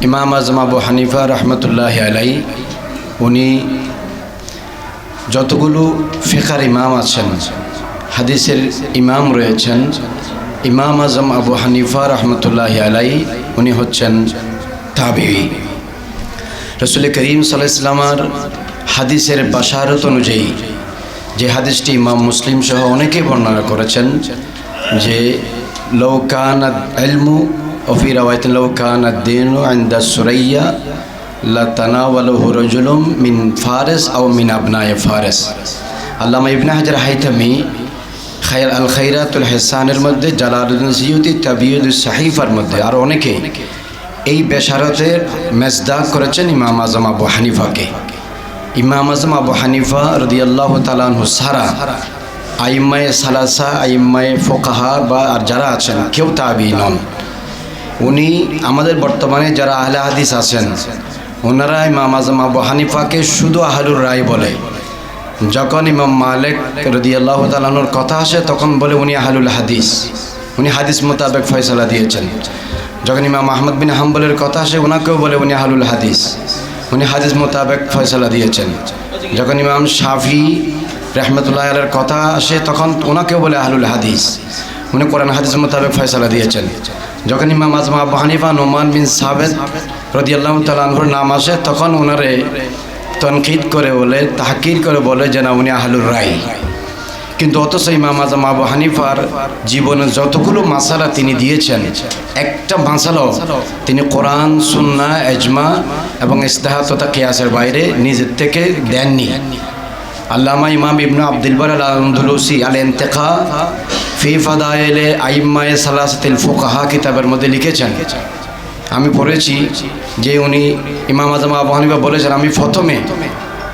ইমাম Azam Abu Hanifa রহমতুল্লাহি আলাই উনি যতগুলো ফিকার ইমাম আছেন, হাদিসের ইমাম রয়েছেন, ইমাম আজম আবু হানিফা রহমতুল্লাহি আলাই উনি হচ্ছেন তাবিঈ। রসুল করিম সাল্লাল্লাহু আলাইহি ওয়াসাল্লামের হাদিসের বাশারত অনুযায়ী, যে হাদিসটি ইমাম মুসলিম সহ অনেকেই বর্ণনা করেছেন, যে লাউ কানাত ইলমু ও ফি রাওয়ায়াতিন লাউ কানাদ দীনু ইনদা সুরাইয়া লাতানাওয়ালাহু রাজুলুম মিন ফারিস আও মিন আবনায়ে ফারিস। আল্লামা ইবনে হাজার হাইতামি আল খায়রাতুল হিসানের মধ্যে, জালালউদ্দিন সিয়ুতি তাবিয়ুস সাহিফার মধ্যে আর অনেকে এই বেশারতের মেজদাক করেছেন ইমাম আজম আবু হানিফাকে। ইমাম আজম আবু হানিফা রাদিয়াল্লাহু তাআলা আনহু সারা আইম্মায়ে সালাসা, আইম্মায়ে ফুকাহা বা আর যারা আছেন কেউ তাবিঈ নন। উনি আমাদের বর্তমানে যারা আহলে হাদিস আছেন ওনারা ইমাম আজম আবু হানিফাকে শুধু আহলুর রায় বলে। যখন ইমাম মালিক রাদিয়াল্লাহু তাআলা আনহুর কথা আসে তখন বলে উনি আহলুল হাদিস, উনি হাদিস মোতাবেক ফয়সালা দিয়েছেন। যখন ইমাম আহমদ বিন হাম্বলের কথা আসে ওনাকেও বলে উনি আহলুল হাদিস, উনি হাদিস মোতাবেক ফয়সালা দিয়েছেন। যখন ইমাম শাফি রহমতুল্লাহ আলাইহির কথা আসে তখন ওনাকেও বলে আহলুল হাদিস, উনি কোরআন হাদিস মোতাবেক ফয়সালা দিয়েছেন। যখন ইমাম আজম আবু হানিফা নোমান বিন সাবেত রাদিয়াল্লাহু তাআলা আনহুর নাম আসে তখন ওনারে তনকিদ করে বলে, তাহকির করে বলে যে না উনি আহলুর রায়। কিন্তু অথচ ইমাম আজম আবু হানিফার জীবনে যতগুলো মাসালা তিনি দিয়েছেন, একটা মাসালাও তিনি কোরআন, সুন্নাহ, ইজমা এবং ইজতিহাদ তথা কিয়াসের বাইরে নিজের থেকে দেননি। আল্লামা ইমাম ইবনে আব্দুল বার আল আনদালুসি আল ইন্তিকা ফি ফাদাইলে আইম্মায়ে সালাসাতিল ফুকাহা কিতাবের মধ্যে লিখেছেন, আমি পড়েছি যে উনি ইমাম আজম আবু হানিফা বলেছেন, আমি প্রথমে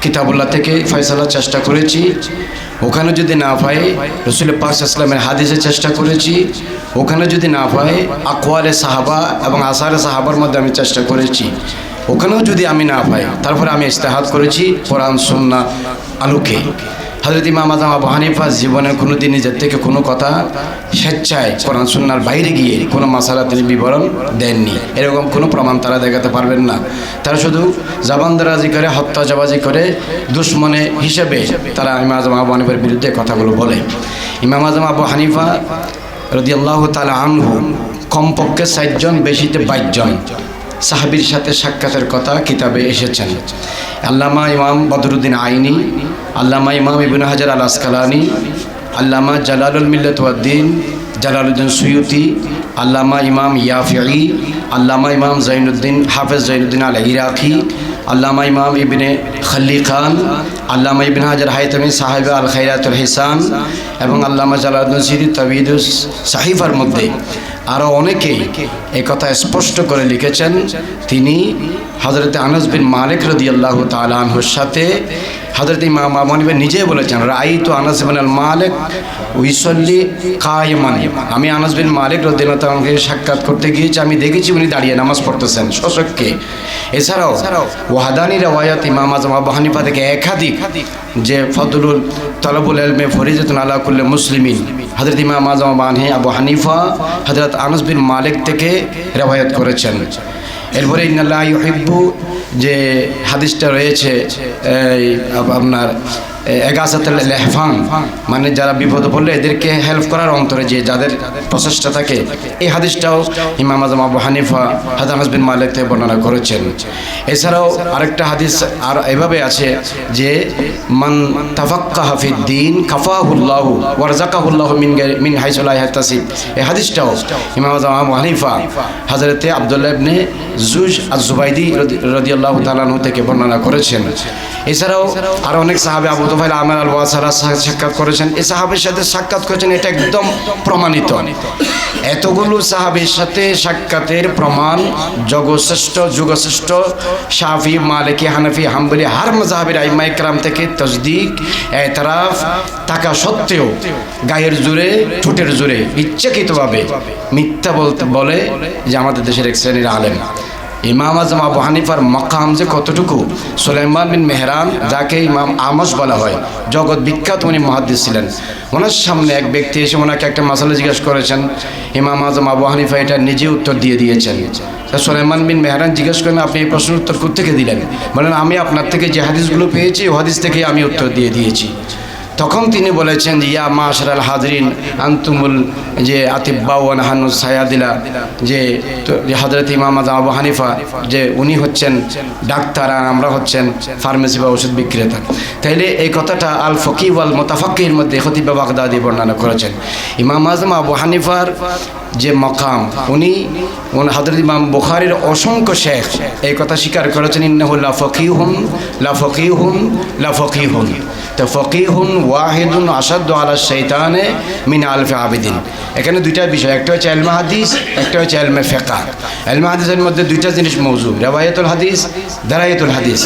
কিতাবুল্লাহ থেকে ফয়সালার চেষ্টা করেছি, ওখানে যদি না পাই রাসূল পাক সাল্লাল্লাহু আলাইহি ওয়াসাল্লামের হাদিসের চেষ্টা করেছি, ওখানে যদি না পাই আকওয়ালে সাহাবা এবং আসারে সাহাবার মধ্যে আমি চেষ্টা করেছি, ওখানেও যদি আমি না পাই তারপরে আমি ইজতিহাদ করেছি কোরআন সুন্নাহ আলোকে। হযরত ইমাম আজম আবু হানিফা জীবনে কোনোদিন নিজের থেকে কোনো কথা স্বেচ্ছায় কোরআন সুন্নাহর বাইরে গিয়ে কোনো মাসালা তিনি বিবরণ দেননি, এরকম কোনো প্রমাণ তারা দেখাতে পারবেন না। তারা শুধু জাবানদারাজি করে, হত্যাজাবাজি করে, দুশ্মনে হিসেবে তারা ইমাম আজম আবু হানিফার বিরুদ্ধে কথাগুলো বলে। ইমাম আজম আবু হানিফা রাদিয়াল্লাহু তাআলা আনহু কমপক্ষে 60 জন, বেশিতে 22 জন সাহাবীর সাথে সাক্ষাতের কথা কিতাবে এসেছেন। আল্লামা ইমাম বদরুদ্দিন আইনি, আল্লামা ইমাম ইবনে হাজার আল আসকালানি, আল্লামা জালালুল মিল্লাত ওয়াদ্দিন জালালউদ্দিন সুয়ুতি, আল্লামা ইমাম ইয়াফিঈ, আল্লামা ইমাম জাইনুদ্দিন হাফেজ জাইনুদ্দিন আল ইরাকি, আল্লামা ইমাম ইবনে খালিকান, আল্লামা ইবনে হাজার হাইতামি সাহেব আল খায়রাতুল হিসান এবং আল্লামা জালালউদ্দিন সিয়ুতি তাবিয়ুস সাহিফার মধ্যে আরও অনেকেই এই কথা স্পষ্ট করে লিখেছেন। তিনি হযরত আনাস বিন মালিক রাদিয়াল্লাহু তাআলা আনহুর সাথে হযরত ইমাম আবু হানিফা নিজে বলেছেন, রাআইতু আনাস বিন মালিক ইউসাল্লি কায়মান, আমি আনাস বিন মালিক রাদিয়াল্লাহু তাআলা আনহুকে সাক্ষাৎ করতে গিয়েছি, আমি দেখেছি উনি দাঁড়িয়ে নামাজ পড়তেছেন সশক্কে। এছাড়াও ওয়াহাদানি রওয়ায়াত ইমাম আজম আবু হানিফা থেকে একাধিক, যে ফদলুল তলবুল ইলমে ফরিজাতুন আলা কুল্লি মুসলিমিন, হযরত ইমাম আজম আবু হানিফা হযরত আনাস বিন মালিক থেকে রওয়ায়াত করেছেন। এরপরে ইন্নাল্লাহ ইউহিব্বু যে হাদিসটা রয়েছে আপনার এগাসাতুল লেহফান, মানে যারা বিপদে পড়লে এদেরকে হেল্প করার অন্তরে যে যাদের প্রচেষ্টা থাকে, এই হাদিসটাও ইমাম আজম আবু হানিফা হযরত আনাস বিন মালিক থেকে বর্ণনা করেছেন। এছাড়াও আরেকটা হাদিস আর এভাবে আছে যে মান তাফাক্কাহা ফিদ্দীন কাফাহুল্লাহু ওয়ারযাকাহুল্লাহু মিন হাইসু লা ইয়াহতাসিব, এই হাদিসটাও ইমাম আজম আবু হানিফা হযরতে আব্দুল্লাহ ইবনে জুজ আজ-জুবাইদি রাদিয়াল্লাহু তাআলা আনহু থেকে বর্ণনা করেছেন। এছাড়াও আর অনেক সাহাবী আবু তুফাইল আমির আল ওয়াসারা সাক্ষাৎ করেছেন, এই সাহাবীর সাথে সাক্ষাৎ করেছেন, এটা একদম প্রমাণিত। এতগুলো সাহাবীর সাথে সাক্ষাতের প্রমাণ যুগশ্রেষ্ঠ শাফি, মালিকি, হানাফি, হাম্বলি হার মাযহাবের আইম্মা ইকরাম থেকে তসদিক, এতরাফ থাকা সত্ত্বেও গায়ের জোরে, ঠোঁটের জোরে ইচ্ছাকৃতভাবে মিথ্যা বলে যে আমাদের দেশের এক শ্রেণীর আলেম ইমাম আজম আবু হানিফার মাকাম যে কতটুকু, সুলাইমান বিন মেহরান যাকে ইমাম আমস বলা হয়, জগৎ বিখ্যাত উনি মুহাদ্দিস ছিলেন। ওনার সামনে এক ব্যক্তি এসে ওনাকে একটা মাসালা জিজ্ঞেস করেছেন, ইমাম আজম আবু হানিফা এটা নিজে উত্তর দিয়ে দিয়েছেন। সুলাইমান বিন মেহরান জিজ্ঞেস করেন, আপনি এই প্রশ্নের উত্তর কোত্থেকে দিলেন? বলেন, আমি আপনার থেকে যে হাদিসগুলো পেয়েছি ও হাদিস থেকে আমি উত্তর দিয়ে দিয়েছি। তখন তিনি বলেছেন যে ইয়া মাশারাল হাজরিন আনতুমুল যে আতিব্বা ওয়া নাহানু সায়াদিলা, যে হযরত ইমাম আজম আবু হানিফা যে উনি হচ্ছেন ডাক্তার আর আমরা হচ্ছেন ফার্মেসি বা ওষুধ বিক্রেতা। তাইলে এই কথাটা আল ফকি ওয়াল মুতাফাক্কির মধ্যে খতিব বাগদাদি বর্ণনা করেছেন। ইমাম আজম আবু হানিফার যে মকাম, উনি হযরত ইমাম বুখারীর অসংখ্য শেখ এই কথা স্বীকার করেছেন, ইন্নাহু লা ফকিহুন লা ফকিহুন লা ফকিহুন। তো ফকিহুন ওয়াহিদুন আসাদ্দু আলা শাইতানে মিন আলফি আবিদিন। এখানে দুইটা বিষয়, একটা হচ্ছে ইলমে হাদিস, একটা হচ্ছে ইলমে ফিকহ। ইলমে হাদিসের মধ্যে দুইটা জিনিস মৌজু, রিওয়ায়াতুল হাদিস, দারায়াতুল হাদিস।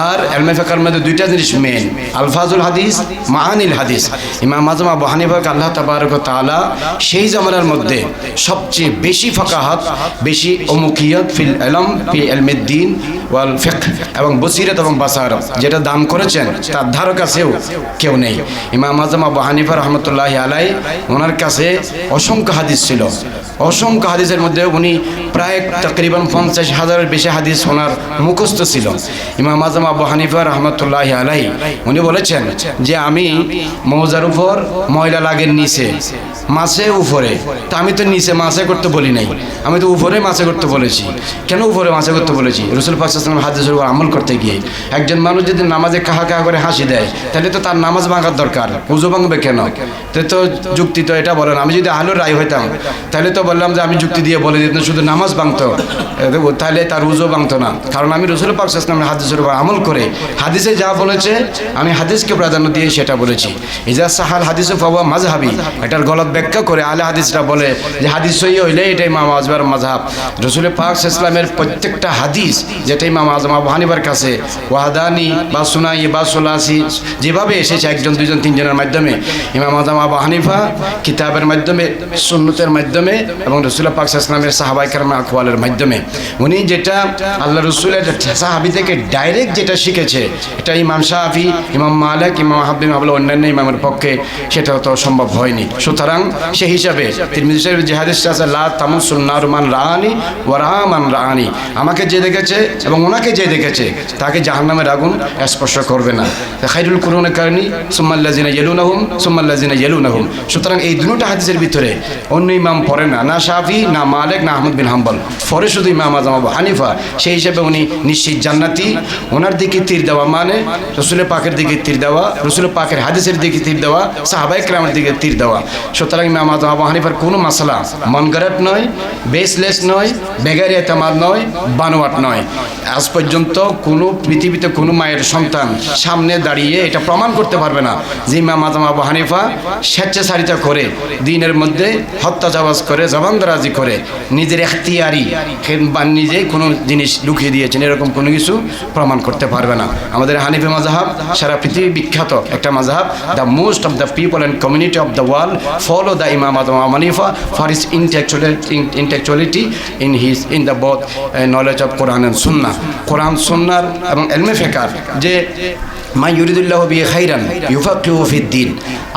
আর ইলমে ফিকহের মধ্যে দুইটা জিনিস মেন, আলফাজুল হাদিস, মাআনিল হাদিস। ইমাম আজম আবু হানিফাকে আল্লাহ তাবারক ওয়া তাআলা সেই জামানার মধ্যে সবচেয়ে বেশি ফাকাহাত, বেশি অমুকিয়ত ফিল ইলম ফি ইলমিদ দ্বীন ওয়াল ফিকহ এবং বসিরত এবং বাসারত যেটা দান করেছেন তার ধারক কাছেও কেউ নেই। ইমাম আজম আবু হানিফা রহমতুল্লাহি আলাইহি ওনার কাছে অসংখ্য হাদিস ছিল। অসংখ্য হাদিসের মধ্যে উনি প্রায় তকরিবান 50,000-এর বেশি হাদিস ওনার মুখস্থ ছিল। ইমাম আজম আবু হানিফা রহমতুল্লাহি আলাইহি উনি বলেছেন যে আমি মৌজার উপর ময়লা লাগের নিচে, মাছে উপরে। তা আমি তো নিচে মাছে করতে বলি নাই, আমি তো উপরে মাছে করতে বলেছি। কেন উপরে মাছে করতে বলেছি? রাসূল পাক সাল্লাল্লাহু আলাইহি ওয়াসাল্লাম হাদিসের উপর আমল করতে গিয়ে একজন মানুষ যদি নামাজে কাহা কাহা করে হাসি দেয় তাহলে তো তার নামাজ ভাঙার দরকার, উযু ভাঙবে কেন? তো যুক্তি তো এটা বলেন। আমি যদি আহলুর রায় হইতাম তাহলে তো বললাম যে আমি যুক্তি দিয়ে বলে দিতাম শুধু নামাজ ভাঙতো, তাহলে তার উযু ভাঙতো না। কারণ আমি রাসূল পাক সাল্লাল্লাহু আলাইহি ওয়াসাল্লামের হাদিসের উপর আমল করে হাদিসে যা বলেছে আমি হাদিসকে প্রাধান্য দিয়ে সেটা বলেছি। ইজা সাহাল হাদিসু ফাওয়া মাযহাবি, এটার গলত ব্যাখ্যা করে আলে হাদিসরা বলে যে হাদিস সহিহ হইলে এটাই ইমাম আজমের মাযহাব। রাসূল পাক সাল্লাল্লাহু আলাইহি ওয়াসাল্লামের প্রত্যেকটা হাদিস যেটা ইমাম আজম আবু হানিফার কাছে ওয়াহাদানি বা সুনাই বা সুলাসি যেভাবে এসেছে একজন দুইজন তিনজনের মাধ্যমে, ইমাম আজম আবু হানিফা কিতাবের মাধ্যমে, সুন্নতের মাধ্যমে এবং রাসূল পাক সাল্লাল্লাহু আলাইহি ওয়াসাল্লামের সাহাবায়ে কেরামের আকওয়ালের মাধ্যমে উনি যেটা আল্লাহ রাসূলের সাহাবী থেকে ডাইরেক্ট যেটা শিখেছে, এটা ইমাম শাফি, ইমাম মালিক, ইমাম আহমদ বিন হাম্বল অন্যান্য ইমামের পক্ষে সেটা তো সম্ভব হয়নি। সুতরাং সেই হিসাবে তিরমিজি শরীফের যে হাদিসটা আছে, লা তামাসসুন নারু মান রাআনি ওয়া রাআ মান রাআনি, আমাকে যে দেখেছে এবং ওনাকে যে দেখেছে তাকে জাহান্নামের আগুন স্পর্শ করবে না। খায়রুল কুরুনি কারনি সুম্মাল্লাযিনা ইয়ালুনাহুম সুম্মাল্লাযিনা ইয়ালুনাহুম। সুতরাং এই দুটো হাদিসের ভিতরে অন্য ইমাম পড়ে না, না শাফি, না মালিক, না আহমদ বিন হাম্বল, পরে শুধু ইমাম আজম আবু হানিফা। সেই হিসেবে উনি নিশ্চিত জান্নাতি। ওনার দিকে তীর দেওয়া মানে রাসূল পাকের দিকে তীর দেওয়া, রাসূল পাকের হাদিসের দিকে তীর দেওয়া, সাহাবায়ে কেরামের দিকে তীর দেওয়া। সুতরাং ইমাম আজম আবু হানিফার কোনো মাসালা মনগড়াত নয়, বেসলেস নয়, বেগার এতেমাদ নয়, বানোয়াট নয়। আজ পর্যন্ত কোনো পৃথিবীতে কোনো মায়ের সন্তান সামনে দাঁড়িয়ে এটা প্রমাণ করতে পারবে না যে ইমাম আজম আবু হানিফা স্বেচ্ছাচারিতা করে দিনের মধ্যে হত্যাজাওয়াজ করে, জবানদারাজি করে, নিজের এখতিয়ারি বা নিজে কোনো জিনিস লুকিয়ে দিয়েছেন, এরকম কোনো কিছু প্রমাণ করতে পারবে না। আমাদের হানিফি মাযহাব সারা পৃথিবী বিখ্যাত একটা মাযহাব। The most of the people and community of the world follow the Imam Azam Abu Hanifa for his intellectuality in the both knowledge of Quran and sunnah. Quran সুন্নাহর এবং ইলমে ফিকহ যে মা ইউরিদুল্লাহু বিহি খাইরান ইউফাক্কিহু ফিদ্দীন,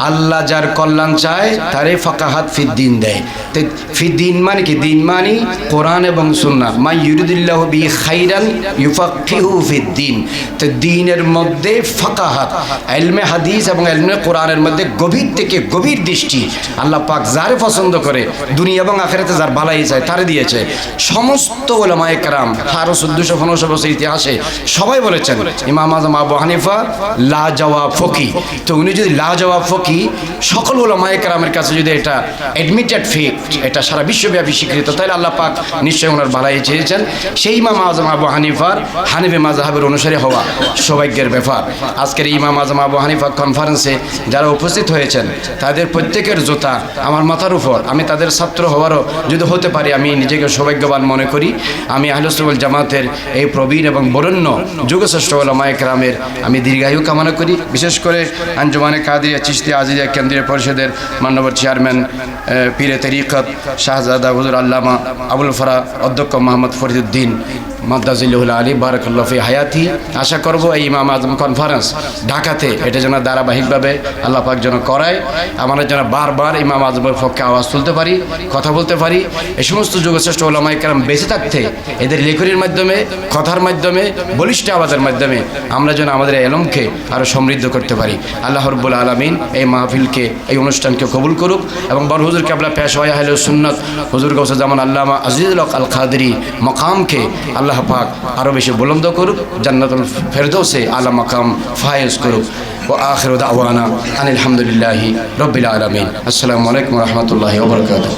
আল্লাহ যার কল্যাণ চায় তারে ফাকাহাত ফিদ্দীন দেয়। তো ফিদ্দীন মানে কি? দিন মানে কোরআন এবং সুন্নাহ। মা ইউরিদুল্লাহু বিহি খাইরান ইউফাক্কিহু ফিদ্দীন, তো দ্বীনের মধ্যে ফাকাহাত, ইলমে হাদিস এবং ইলমে কোরআনের মধ্যে গভীর থেকে গভীর দৃষ্টি আল্লাহ পাক যারে পছন্দ করে, দুনিয়া এবং আখিরাতে যার ভালাই চায় তারে দিয়েছে। সমস্ত উলামায়ে কেরাম 1400-1500 বছর ইতিহাসে সবাই বলেছেন ইমাম আজম আবু হানিফা লাজবাব ফকি। তো উনি যদি লাজবাব ফকি, সকল উলামায়ে কেরামের কাছে যদি এটা অ্যাডমিটেড ফেক্ট, এটা সারা বিশ্বব্যাপী স্বীকৃত, তাহলে আল্লাহ পাক নিশ্চয়ই ওনার ভালাই চেয়েছেন। সেই ইমাম আজম আবু হানিফার হানিফি মাযহাবের অনুসারী হওয়া সৌভাগ্যের ব্যাপার। আজকের ইমাম আজম আবু হানিফা কনফারেন্সে যারা উপস্থিত হয়েছেন তাদের প্রত্যেকের জোতা আমার মাথার উপর। আমি তাদের ছাত্র হওয়ারও যদি হতে পারি আমি নিজেকে সৌভাগ্যবান মনে করি। আমি আহলে সুন্নাত ওয়াল জামাতের এই প্রবীণ এবং বরেণ্য যুগশ্রেষ্ঠ উলামায়ে কেরামের আমি দীর্ঘায়ু কামনা করি। বিশেষ করে আঞ্জুমানে কাদিরিয়া চিশতিয়া আজিজিয়া কেন্দ্রীয় পরিষদের মাননীয় চেয়ারম্যান পীরে তরিকত শাহজাদা হুজুর আল্লামা আবুল ফরা অধ্যক্ষ মোহাম্মদ ফরিদুদ্দিন মাদ্দাজিল্লাহুল আলী বারাকাল্লাহু ফি হায়াতি। আশা করব এই ইমাম আজম কনফারেন্স ঢাকাতে এটা যেন ধারাবাহিকভাবে আল্লাহ পাক যেন করায়, আমরা যেন বারবার ইমাম আজমের পক্ষে আওয়াজ তুলতে পারি, কথা বলতে পারি। এই সমস্ত যুগশ্রেষ্ঠ ওলামায়ে কেরাম বেঁচে থাকতে এদের লেখনির মাধ্যমে, কথার মাধ্যমে, বলিষ্ঠ আওয়াজের মাধ্যমে আমরা যেন আমাদের এলমকে আরও সমৃদ্ধ করতে পারি। আল্লাহ রাব্বুল আলামিন এই মাহফিলকে, এই অনুষ্ঠানকে কবুল করুক এবং বড় হুজুর কেবলা পেশওয়া আহলে সুন্নাত হুজুর গৌসে জামান আল্লামা আজিজুল হক আল কাদেরী মকামকে আল্লাহ পাক আরও বেশি বুলন্দ করুক, জান্নাতুল ফেরদৌসে আলা মাকাম ফায়েজ করুক। ওয়া আখিরু দাওয়ানা আনিল হামদুলিল্লাহি রাব্বিল আলামিন। আসসালামু আলাইকুম ওয়া রাহমাতুল্লাহি ওয়া বারাকাতুহু।